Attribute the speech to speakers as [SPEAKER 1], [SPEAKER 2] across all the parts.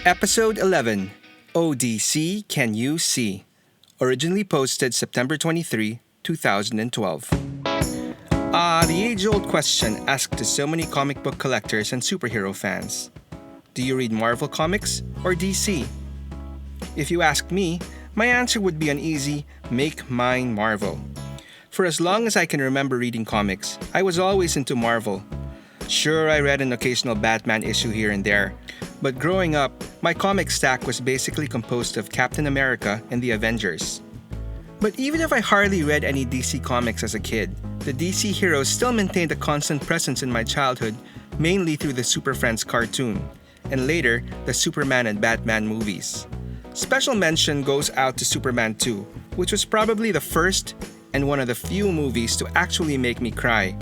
[SPEAKER 1] Episode 11, ODC Can You See? Originally posted September 23, 2012. The age-old question asked to so many comic book collectors and superhero fans. Do you read Marvel comics or DC? If you ask me, my answer would be an easy, make mine Marvel. For as long as I can remember reading comics, I was always into Marvel. Sure, I read an occasional Batman issue here and there, but growing up, my comic stack was basically composed of Captain America and the Avengers. But even if I hardly read any DC comics as a kid, the DC heroes still maintained a constant presence in my childhood, mainly through the Super Friends cartoon, and later, the Superman and Batman movies. Special mention goes out to Superman 2, which was probably the first and one of the few movies to actually make me cry.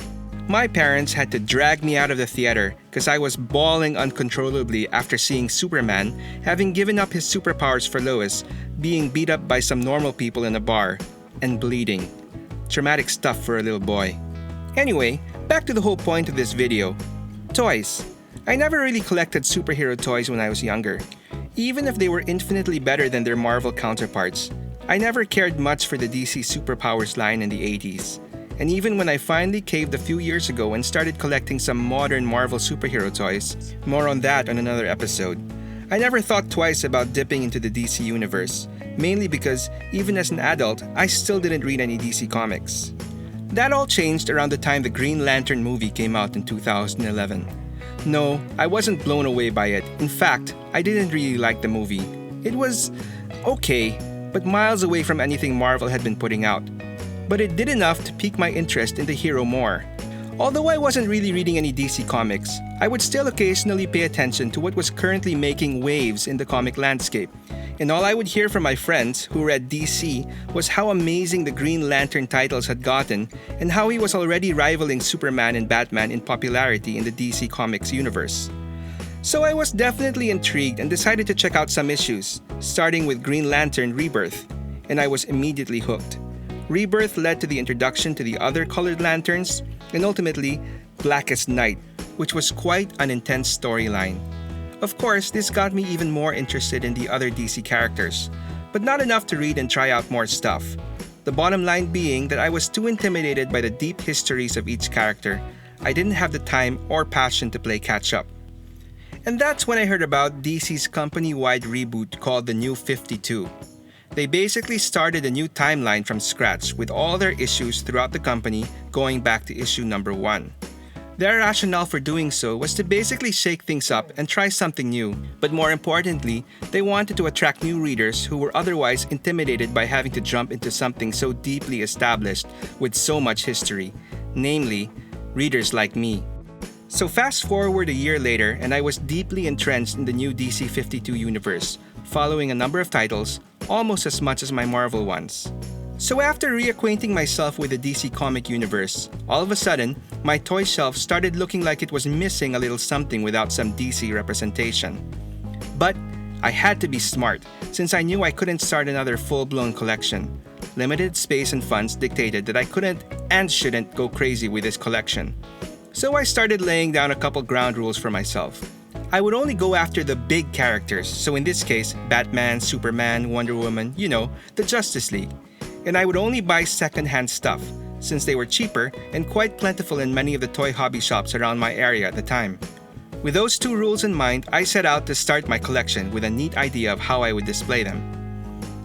[SPEAKER 1] My parents had to drag me out of the theater because I was bawling uncontrollably after seeing Superman, having given up his superpowers for Lois, being beat up by some normal people in a bar, and bleeding. Traumatic stuff for a little boy. Anyway, back to the whole point of this video. Toys. I never really collected superhero toys when I was younger. Even if they were infinitely better than their Marvel counterparts, I never cared much for the DC Superpowers line in the 80s. And even when I finally caved a few years ago and started collecting some modern Marvel superhero toys, more on that on another episode, I never thought twice about dipping into the DC universe, mainly because even as an adult, I still didn't read any DC comics. That all changed around the time the Green Lantern movie came out in 2011. No, I wasn't blown away by it. In fact, I didn't really like the movie. It was okay, but miles away from anything Marvel had been putting out. But it did enough to pique my interest in the hero more. Although I wasn't really reading any DC comics, I would still occasionally pay attention to what was currently making waves in the comic landscape. And all I would hear from my friends who read DC was how amazing the Green Lantern titles had gotten and how he was already rivaling Superman and Batman in popularity in the DC Comics universe. So I was definitely intrigued and decided to check out some issues, starting with Green Lantern Rebirth, and I was immediately hooked. Rebirth led to the introduction to the other colored lanterns, and ultimately, Blackest Night, which was quite an intense storyline. Of course, this got me even more interested in the other DC characters, but not enough to read and try out more stuff. The bottom line being that I was too intimidated by the deep histories of each character. I didn't have the time or passion to play catch-up. And that's when I heard about DC's company-wide reboot called The New 52. They basically started a new timeline from scratch with all their issues throughout the company going back to issue number 1. Their rationale for doing so was to basically shake things up and try something new, but more importantly, they wanted to attract new readers who were otherwise intimidated by having to jump into something so deeply established with so much history, namely, readers like me. So fast forward a year later and I was deeply entrenched in the new DC 52 universe, following a number of titles, almost as much as my Marvel ones. So after reacquainting myself with the DC comic universe, all of a sudden, my toy shelf started looking like it was missing a little something without some DC representation. But I had to be smart, since I knew I couldn't start another full-blown collection. Limited space and funds dictated that I couldn't and shouldn't go crazy with this collection. So I started laying down a couple ground rules for myself. I would only go after the big characters, so in this case, Batman, Superman, Wonder Woman, the Justice League. And I would only buy second-hand stuff, since they were cheaper and quite plentiful in many of the toy hobby shops around my area at the time. With those two rules in mind, I set out to start my collection with a neat idea of how I would display them.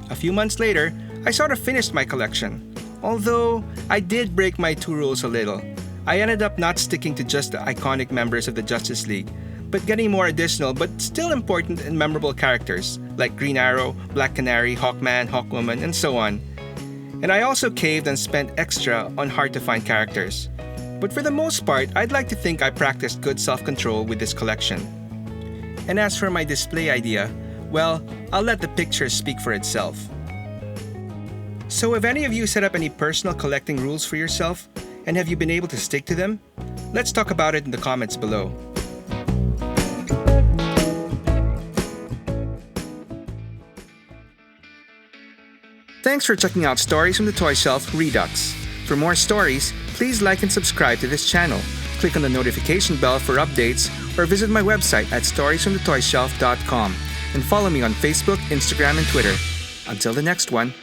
[SPEAKER 1] A few months later, I sort of finished my collection. Although, I did break my two rules a little. I ended up not sticking to just the iconic members of the Justice League, but getting more additional but still important and memorable characters like Green Arrow, Black Canary, Hawkman, Hawkwoman, and so on. And I also caved and spent extra on hard-to-find characters. But for the most part, I'd like to think I practiced good self-control with this collection. And as for my display idea, well, I'll let the picture speak for itself. So have any of you set up any personal collecting rules for yourself? And have you been able to stick to them? Let's talk about it in the comments below. Thanks for checking out Stories from the Toy Shelf Redux. For more stories, please like and subscribe to this channel. Click on the notification bell for updates or visit my website at storiesfromthetoyshelf.com. and follow me on Facebook, Instagram, and Twitter. Until the next one.